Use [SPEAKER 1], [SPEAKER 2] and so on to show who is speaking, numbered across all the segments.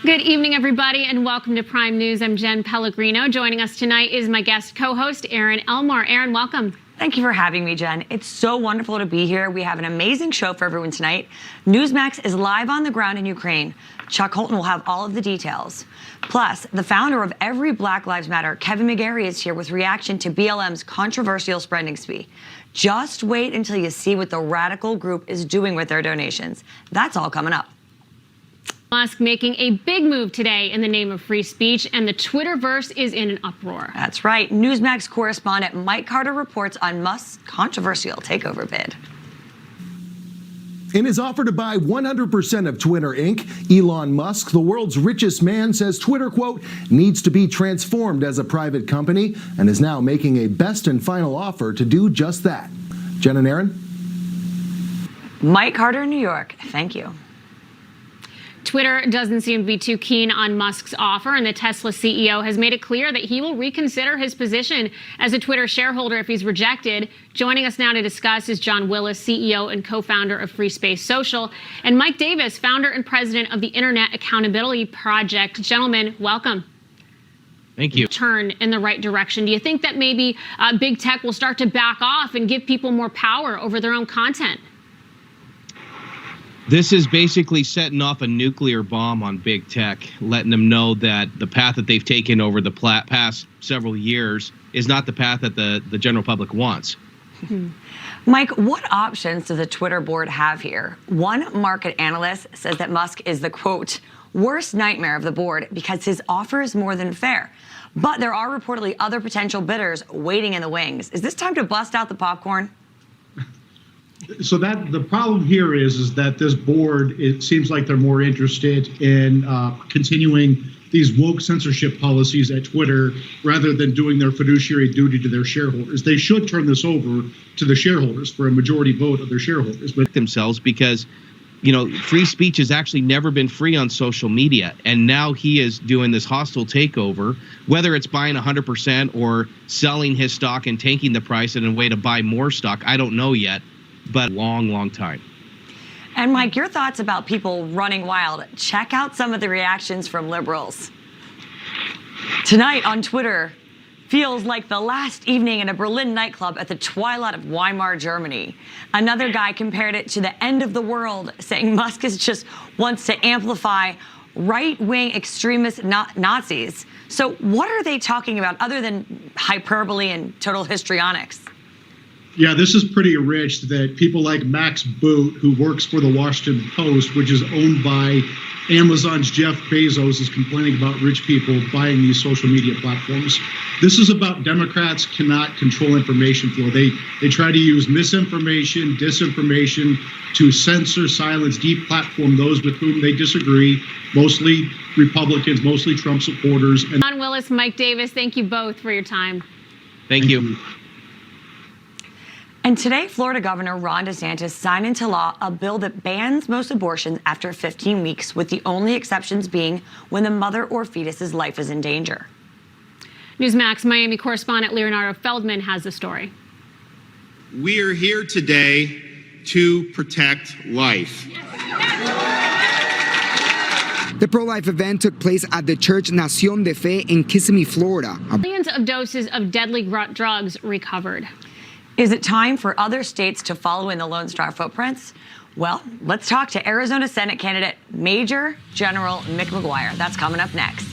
[SPEAKER 1] Good evening, everybody, and welcome to Prime News. I'm Jen Pellegrino. Joining us tonight is my guest co-host, Erin Elmore. Erin, welcome.
[SPEAKER 2] Thank you for having me, Jen. It's so wonderful to be here. We have an amazing show for everyone tonight. Newsmax is live on the ground in Ukraine. Chuck Holton will have all of the details. Plus, the founder of Every Black Lives Matter, Kevin McGarry, is here with reaction to BLM's controversial spending spree. Just wait until you see what the radical group is doing with their donations. That's all coming up.
[SPEAKER 1] Musk making a big move today in the name of free speech, and the Twitterverse is in an uproar.
[SPEAKER 2] That's right. Newsmax correspondent Mike Carter reports on Musk's controversial takeover bid.
[SPEAKER 3] In his offer to buy 100% of Twitter Inc., Elon Musk, the world's richest man, says Twitter, quote, needs to be transformed as a private company and is now making a best and final offer to do just that. Jen and Erin?
[SPEAKER 2] Mike Carter in New York. Thank you.
[SPEAKER 1] Twitter doesn't seem to be too keen on Musk's offer, and the Tesla CEO has made it clear that he will reconsider his position as a Twitter shareholder if he's rejected. Joining us now to discuss is John Willis, CEO and co-founder of Free Space Social, and Mike Davis, founder and president of the Internet Accountability Project. Gentlemen, welcome.
[SPEAKER 4] Thank you.
[SPEAKER 1] Turn in the right direction. Do you think that maybe big tech will start to back off and give people more power over their own content?
[SPEAKER 4] This is basically setting off a nuclear bomb on big tech, letting them know that the path that they've taken over the past several years is not the path that the general public wants.
[SPEAKER 2] Mike, what options does the Twitter board have here? One market analyst says that Musk is the, quote, worst nightmare of the board because his offer is more than fair. But there are reportedly other potential bidders waiting in the wings. Is this time to bust out the popcorn?
[SPEAKER 5] So that the problem here is that this board, it seems like they're more interested in continuing these woke censorship policies at Twitter rather than doing their fiduciary duty to their shareholders. They should turn this over to the shareholders for a majority vote of their shareholders. But
[SPEAKER 4] themselves, because, you know, free speech has actually never been free on social media. And now he is doing this hostile takeover, whether it's buying 100% or selling his stock and tanking the price in a way to buy more stock. I don't know yet. But long time.
[SPEAKER 2] And Mike, your thoughts about people running wild. Check out some of the reactions from liberals. Tonight on Twitter feels like the last evening in a Berlin nightclub at the twilight of Weimar, Germany. Another guy compared it to the end of the world, saying Musk just wants to amplify right-wing extremist Nazis. So what are they talking about other than hyperbole and total histrionics?
[SPEAKER 5] yeah, this is pretty rich that people like Max Boot, who works for the Washington Post, which is owned by Amazon's Jeff Bezos, is complaining about rich people buying these social media platforms. This is about Democrats cannot control information flow. They try to use misinformation, disinformation to censor, silence, deplatform those with whom they disagree, mostly Republicans, mostly Trump supporters. And
[SPEAKER 1] John Willis, Mike Davis, thank you both for your time.
[SPEAKER 4] Thank you.
[SPEAKER 2] And today, Florida Governor Ron DeSantis signed into law a bill that bans most abortions after 15 weeks, with the only exceptions being when the mother or fetus's life is in danger.
[SPEAKER 1] Newsmax Miami correspondent Leonardo Feldman has the story.
[SPEAKER 6] We are here today to protect life.
[SPEAKER 7] The pro-life event took place at the church Nación de Fe in Kissimmee, Florida.
[SPEAKER 1] Millions of doses of deadly drugs recovered.
[SPEAKER 2] Is it time for other states to follow in the Lone Star footprints? Well, let's talk to Arizona Senate candidate Major General Mick McGuire. That's coming up next.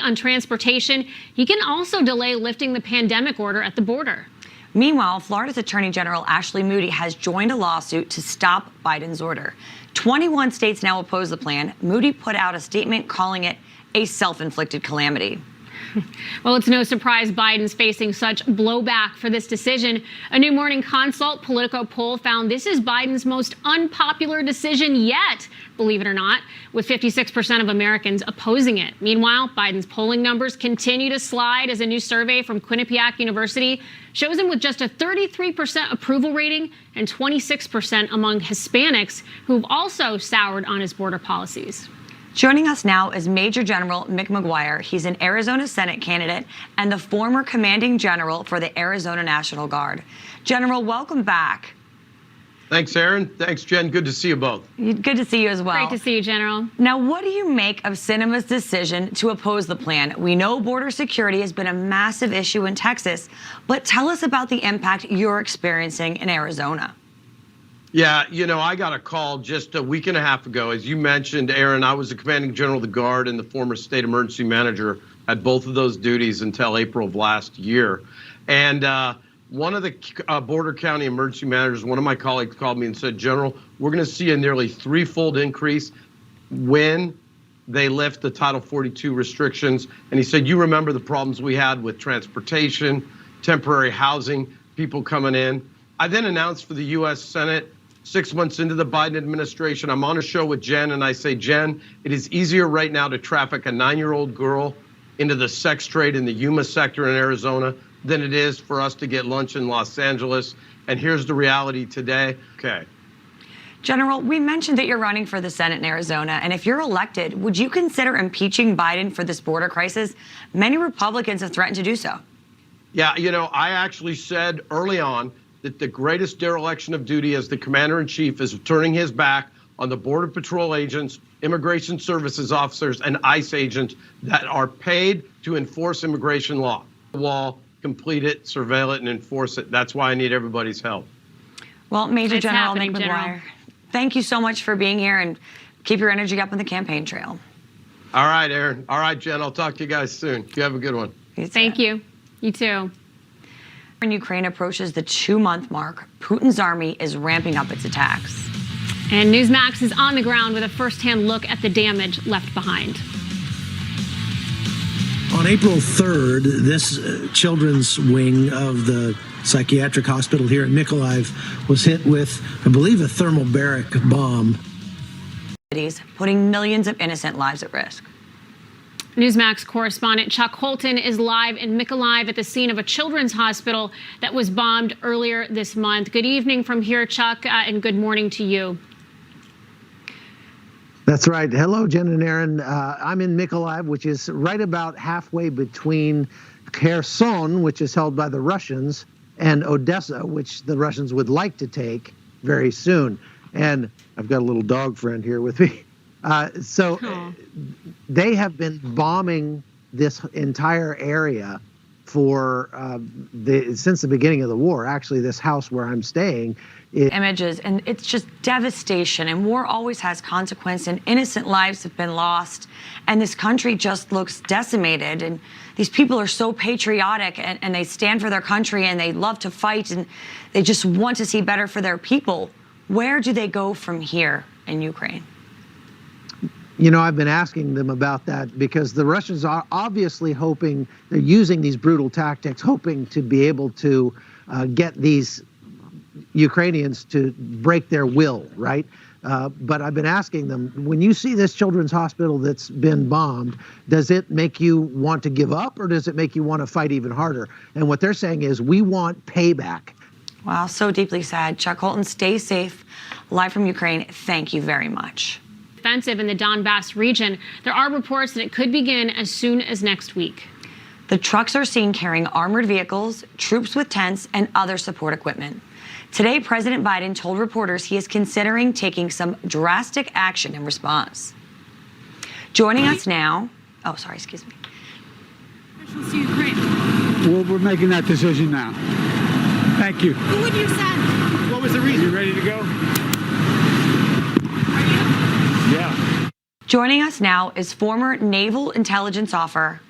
[SPEAKER 1] On transportation, he can also delay lifting the pandemic order at the border.
[SPEAKER 2] Meanwhile, Florida's Attorney General Ashley Moody has joined a lawsuit to stop Biden's order. 21 states now oppose the plan. Moody put out a statement calling it a self-inflicted calamity.
[SPEAKER 1] Well, it's no surprise Biden's facing such blowback for this decision. A new Morning Consult Politico poll found this is Biden's most unpopular decision yet, believe it or not, with 56% of Americans opposing it. Meanwhile, Biden's polling numbers continue to slide as a new survey from Quinnipiac University shows him with just a 33% approval rating and 26% among Hispanics who've also soured on his border policies.
[SPEAKER 2] Joining us now is Major General Mick McGuire. He's an Arizona Senate candidate and the former commanding general for the Arizona National Guard. General, welcome back.
[SPEAKER 8] Thanks, Erin. Thanks, Jen. Good to see you both.
[SPEAKER 2] Good to see you as well.
[SPEAKER 1] Great to see you, General.
[SPEAKER 2] Now, what do you make of Sinema's decision to oppose the plan? We know border security has been a massive issue in Texas, but tell us about the impact you're experiencing in Arizona.
[SPEAKER 8] Yeah, I got a call just a week and a half ago. As you mentioned, Erin, I was the commanding general of the Guard and the former state emergency manager at both of those duties until April of last year. And one of the border county emergency managers, one of my colleagues called me and said, General, we're going to see a nearly threefold increase when they lift the Title 42 restrictions. And he said, you remember the problems we had with transportation, temporary housing, people coming in. I then announced for the U.S. Senate 6 months into the Biden administration, I'm on a show with Jen and I say, Jen, it is easier right now to traffic a 9-year-old girl into the sex trade in the Yuma sector in Arizona than it is for us to get lunch in Los Angeles. And here's the reality today. Okay.
[SPEAKER 2] General, we mentioned that you're running for the Senate in Arizona, and if you're elected, would you consider impeaching Biden for this border crisis? Many Republicans have threatened to do so.
[SPEAKER 8] Yeah, I actually said early on that the greatest dereliction of duty as the commander-in-chief is turning his back on the Border Patrol agents, Immigration Services officers, and ICE agents that are paid to enforce immigration law. The wall, complete it, surveil it, and enforce it. That's why I need everybody's help.
[SPEAKER 2] Well, Major
[SPEAKER 1] It's
[SPEAKER 2] General
[SPEAKER 1] happening,
[SPEAKER 2] Nick
[SPEAKER 1] General.
[SPEAKER 2] McGuire, thank you so much for being here, and keep your energy up on the campaign trail.
[SPEAKER 8] All right, Erin. All right, Jen. I'll talk to you guys soon. You have a good one.
[SPEAKER 1] Thank you. You too.
[SPEAKER 2] When Ukraine approaches the 2-month mark, Putin's army is ramping up its attacks.
[SPEAKER 1] And Newsmax is on the ground with a first-hand look at the damage left behind.
[SPEAKER 9] On April 3rd, this children's wing of the psychiatric hospital here in Mykolaiv was hit with, I believe, a thermobaric bomb.
[SPEAKER 2] Putting millions of innocent lives at risk.
[SPEAKER 1] Newsmax correspondent Chuck Holton is live in Mykolaiv at the scene of a children's hospital that was bombed earlier this month. Good evening from here, Chuck, and good morning to you.
[SPEAKER 10] That's right. Hello, Jen and Erin. I'm in Mykolaiv, which is right about halfway between Kherson, which is held by the Russians, and Odessa, which the Russians would like to take very soon. And I've got a little dog friend here with me. They have been bombing this entire area for since the beginning of the war. Actually, this house where I'm staying.
[SPEAKER 2] Images, and it's just devastation, and war always has consequence, and innocent lives have been lost, and this country just looks decimated, and these people are so patriotic, and they stand for their country, and they love to fight, and they just want to see better for their people. Where do they go from here in Ukraine?
[SPEAKER 10] I've been asking them about that because the Russians are obviously hoping, they're using these brutal tactics, hoping to be able to get these Ukrainians to break their will, right? But I've been asking them, when you see this children's hospital that's been bombed, does it make you want to give up, or does it make you want to fight even harder? And what they're saying is, we want payback.
[SPEAKER 2] Wow, so deeply sad. Chuck Holton, stay safe. Live from Ukraine, thank you very much.
[SPEAKER 1] Offensive in the Donbass region. There are reports that it could begin as soon as next week.
[SPEAKER 2] The trucks are seen carrying armored vehicles, troops with tents, and other support equipment. Today, President Biden told reporters he is considering taking some drastic action in response. Joining us now, excuse me.
[SPEAKER 11] To Ukraine.
[SPEAKER 12] We're making that decision now. Thank you.
[SPEAKER 11] Who would you send?
[SPEAKER 12] What was the reason? You ready to go?
[SPEAKER 11] Are you?
[SPEAKER 12] Yeah.
[SPEAKER 2] Joining us now is former Naval Intelligence Officer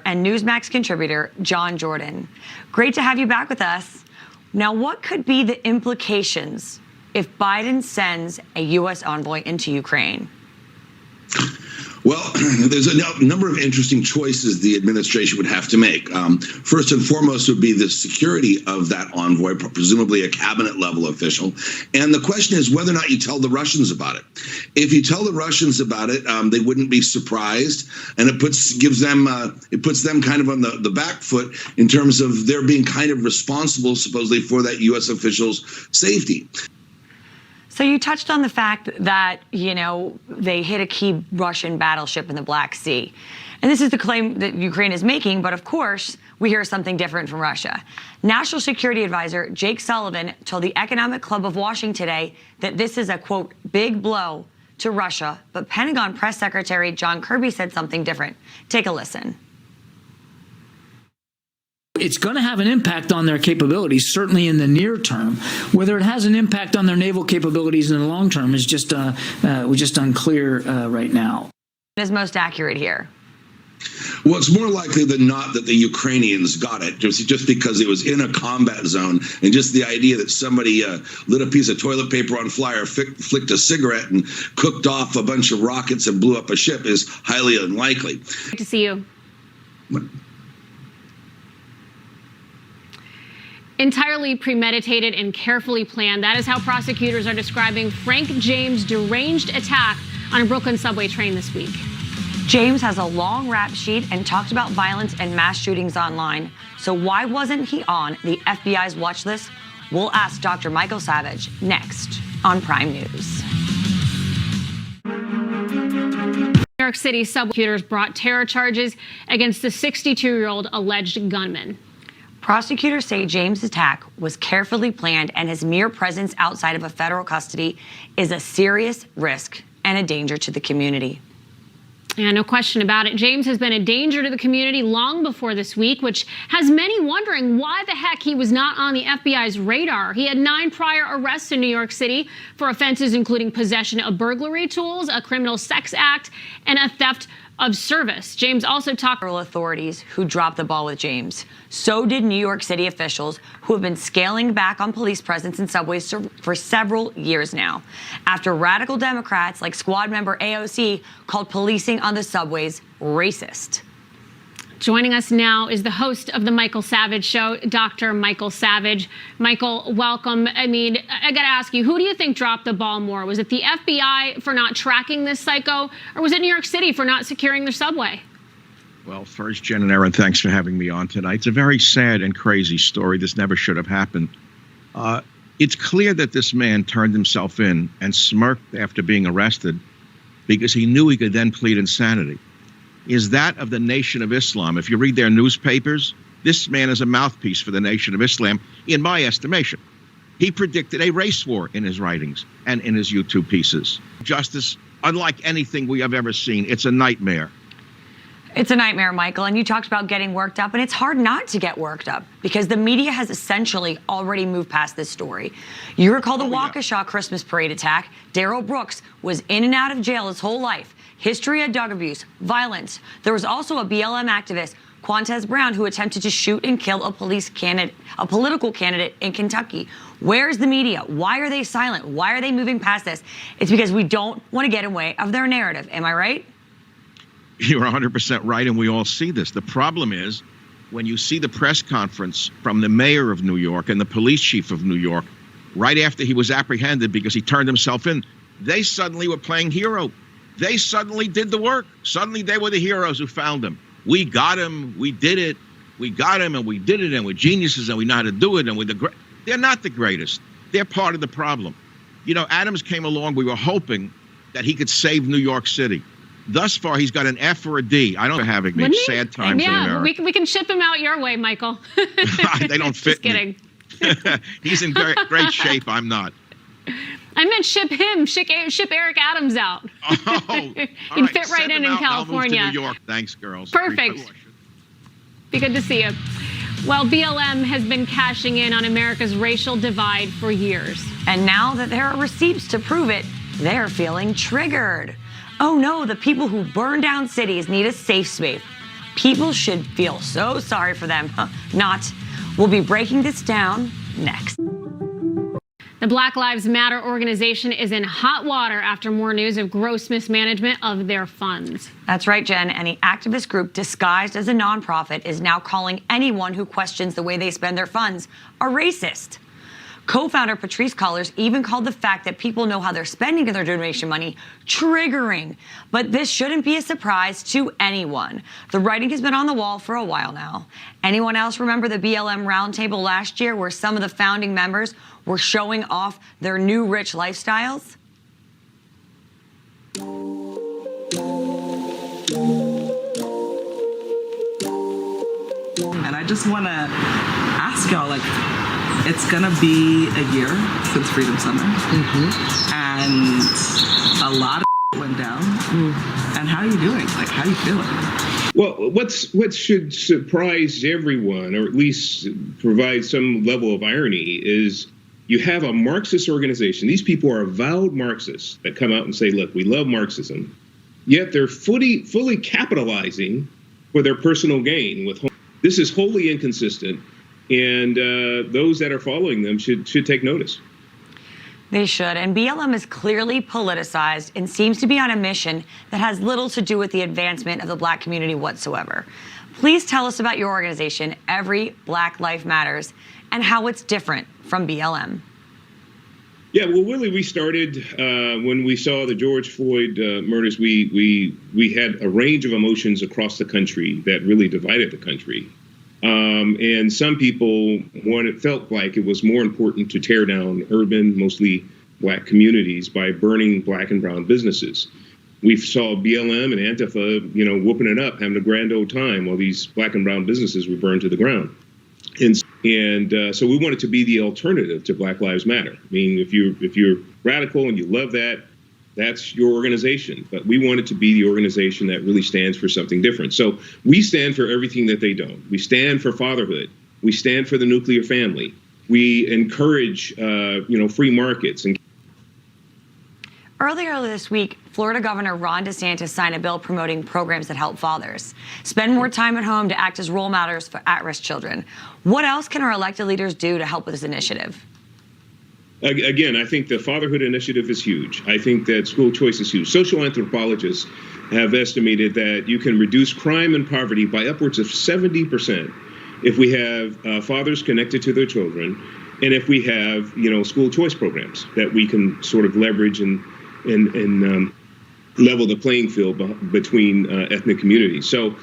[SPEAKER 2] and Newsmax contributor John Jordan. Great to have you back with us. Now, what could be the implications if Biden sends a U.S. envoy into Ukraine?
[SPEAKER 13] Well, there's a number of interesting choices the administration would have to make. First and foremost would be the security of that envoy, presumably a cabinet level official. And the question is whether or not you tell the Russians about it. If you tell the Russians about it, they wouldn't be surprised, and it puts them kind of on the back foot in terms of their being kind of responsible, supposedly, for that U.S. official's safety.
[SPEAKER 2] So you touched on the fact that, they hit a key Russian battleship in the Black Sea. And this is the claim that Ukraine is making, but of course, we hear something different from Russia. National Security Advisor Jake Sullivan told the Economic Club of Washington today that this is a, quote, big blow to Russia, but Pentagon Press Secretary John Kirby said something different. Take a listen.
[SPEAKER 14] It's going to have an impact on their capabilities, certainly in the near term. Whether it has an impact on their naval capabilities in the long term is just unclear right now.
[SPEAKER 2] Is most accurate here?
[SPEAKER 13] Well, it's more likely than not that the Ukrainians got it, just because it was in a combat zone, and just the idea that somebody lit a piece of toilet paper on fire, flicked a cigarette, and cooked off a bunch of rockets and blew up a ship is highly unlikely.
[SPEAKER 1] Good to see you. Entirely premeditated and carefully planned. That is how prosecutors are describing Frank James' deranged attack on a Brooklyn subway train this week.
[SPEAKER 2] James has a long rap sheet and talked about violence and mass shootings online. So why wasn't he on the FBI's watch list? We'll ask Dr. Michael Savage next on Prime News.
[SPEAKER 1] New York City prosecutors brought terror charges against the 62-year-old alleged gunman.
[SPEAKER 2] Prosecutors say James' attack was carefully planned and his mere presence outside of a federal custody is a serious risk and a danger to the community.
[SPEAKER 1] Yeah, no question about it. James has been a danger to the community long before this week, which has many wondering why the heck he was not on the FBI's radar. He had 9 prior arrests in New York City for offenses including possession of burglary tools, a criminal sex act, and a theft of service. James also talked to
[SPEAKER 2] authorities who dropped the ball with James. So did New York City officials who have been scaling back on police presence in subways for several years now, after radical Democrats like squad member AOC called policing on the subways racist.
[SPEAKER 1] Joining us now is the host of the Michael Savage Show, Dr. Michael Savage. Michael, welcome. I mean, I got to ask you, who do you think dropped the ball more? Was it the FBI for not tracking this psycho, or was it New York City for not securing their subway?
[SPEAKER 15] Well, first, Jen and Erin, thanks for having me on tonight. It's a very sad and crazy story. This never should have happened. It's clear that this man turned himself in and smirked after being arrested because he knew he could then plead insanity. Is that of the Nation of Islam. If you read their newspapers, this man is a mouthpiece for the Nation of Islam, in my estimation. He predicted a race war in his writings and in his YouTube pieces. Justice, unlike anything we have ever seen, it's a nightmare.
[SPEAKER 2] It's a nightmare, Michael, and you talked about getting worked up, and it's hard not to get worked up because the media has essentially already moved past this story. You recall the Waukesha Christmas parade attack. Darrell Brooks was in and out of jail his whole life. History of drug abuse, violence. There was also a BLM activist, Quantez Brown, who attempted to shoot and kill a political candidate in Kentucky. Where's the media? Why are they silent? Why are they moving past this? It's because we don't want to get in the way of their narrative. Am I right?
[SPEAKER 15] You're 100% right, and we all see this. The problem is when you see the press conference from the mayor of New York and the police chief of New York right after he was apprehended because he turned himself in, they suddenly were playing hero. They suddenly did the work. Suddenly they were the heroes who found him. We got him. We did it. We got him and we did it, and we're geniuses and we know how to do it, and we're the great. They're not the greatest. They're part of the problem. You know, Adams came along. We were hoping that he could save New York City. Thus far, he's got an F or a D. I don't know having me. Sad times in America.
[SPEAKER 1] We can ship him out your way, Michael.
[SPEAKER 15] They don't fit. Just kidding. He's in great shape. I'm not.
[SPEAKER 1] I meant ship him. Ship Eric Adams out.
[SPEAKER 15] Oh,
[SPEAKER 1] he'd fit right in California.
[SPEAKER 15] I'll move to New York. Thanks, girls.
[SPEAKER 1] Perfect. Be good to see you. Well, BLM has been cashing in on America's racial divide for years.
[SPEAKER 2] And now that there are receipts to prove it, they're feeling triggered. Oh no, the people who burn down cities need a safe space. People should feel so sorry for them. Not. We'll be breaking this down next.
[SPEAKER 1] The Black Lives Matter organization is in hot water after more news of gross mismanagement of their funds.
[SPEAKER 2] That's right, Jen. And the activist group disguised as a nonprofit is now calling anyone who questions the way they spend their funds a racist. Co-founder Patrisse Cullors even called the fact that people know how they're spending their donation money triggering. But this shouldn't be a surprise to anyone. The writing has been on the wall for a while now. Anyone else remember the BLM roundtable last year where some of the founding members were showing off their new rich lifestyles?
[SPEAKER 16] I just want to ask y'all, like, it's going to be a year since Freedom Summer. And a lot of went down. And how are you doing? Like, how are you feeling?
[SPEAKER 17] Well, what should surprise everyone, or at least provide some level of irony, is you have a Marxist organization. These people are avowed Marxists that come out and say, look, we love Marxism. Yet they're fully capitalizing for their personal gain. This is wholly inconsistent. And those that are following them should take notice.
[SPEAKER 2] They should. And BLM is clearly politicized and seems to be on a mission that has little to do with the advancement of the Black community whatsoever. Please tell us about your organization, Every Black Life Matters, and how it's different from BLM.
[SPEAKER 17] Yeah, well, really, we started when we saw the George Floyd murders. We had a range of emotions across the country that really divided the country. And some people felt like it was more important to tear down urban, mostly Black communities by burning Black and brown businesses. We saw BLM and Antifa, whooping it up, having a grand old time while these Black and brown businesses were burned to the ground. And so we wanted to be the alternative to Black Lives Matter. I mean, if you're radical and you love that, that's your organization. But we wanted to be the organization that really stands for something different. So we stand for everything that they don't. We stand for fatherhood. We stand for the nuclear family. We encourage, free markets. And
[SPEAKER 2] Earlier this week, Florida Governor Ron DeSantis signed a bill promoting programs that help fathers spend more time at home to act as role models for at-risk children. What else can our elected leaders do to help with this initiative?
[SPEAKER 17] Again, I think the fatherhood initiative is huge. I think that school choice is huge. Social anthropologists have estimated that you can reduce crime and poverty by upwards of 70% if we have fathers connected to their children, and if we have, school choice programs that we can sort of leverage and level the playing field between ethnic communities. So,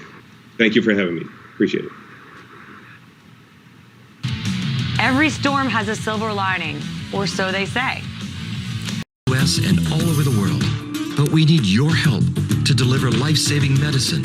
[SPEAKER 17] thank you for having me. Appreciate it.
[SPEAKER 2] Every storm has a silver lining, or so they say.
[SPEAKER 18] U.S. and all over the world. But we need your help to deliver life-saving medicine,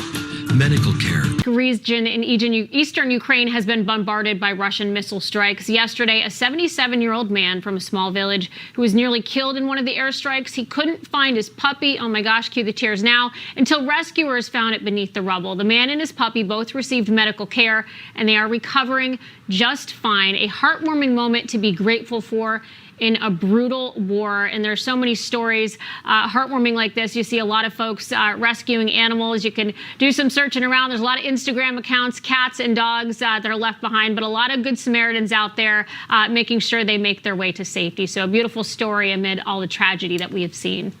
[SPEAKER 18] medical care.
[SPEAKER 1] Region in eastern Ukraine has been bombarded by Russian missile strikes. Yesterday, a 77-year-old man from a small village who was nearly killed in one of the airstrikes. He couldn't find his puppy. Oh my gosh, cue the tears now. Until rescuers found it beneath the rubble. The man and his puppy both received medical care, and they are recovering just fine. A heartwarming moment to be grateful for in a brutal war. And there's so many stories heartwarming like this. You see a lot of folks rescuing animals. You can do some searching around. There's a lot of Instagram accounts, cats and dogs that are left behind, but a lot of good Samaritans out there making sure they make their way to safety. So a beautiful story amid all the tragedy that we have seen.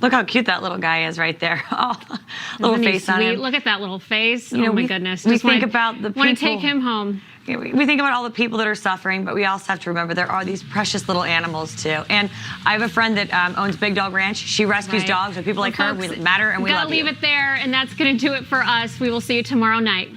[SPEAKER 2] Look how cute that little guy is right there. Oh, little face on him.
[SPEAKER 1] Look at that little face. Oh my goodness.
[SPEAKER 2] We think about the people.
[SPEAKER 1] Want to take him home.
[SPEAKER 2] We think about all the people that are suffering, but we also have to remember there are these precious little animals too. And I have a friend that owns Big Dog Ranch. She rescues dogs, but people like her, we matter and we love you.
[SPEAKER 1] Gotta leave it there, and that's going to do it for us. We will see you tomorrow night.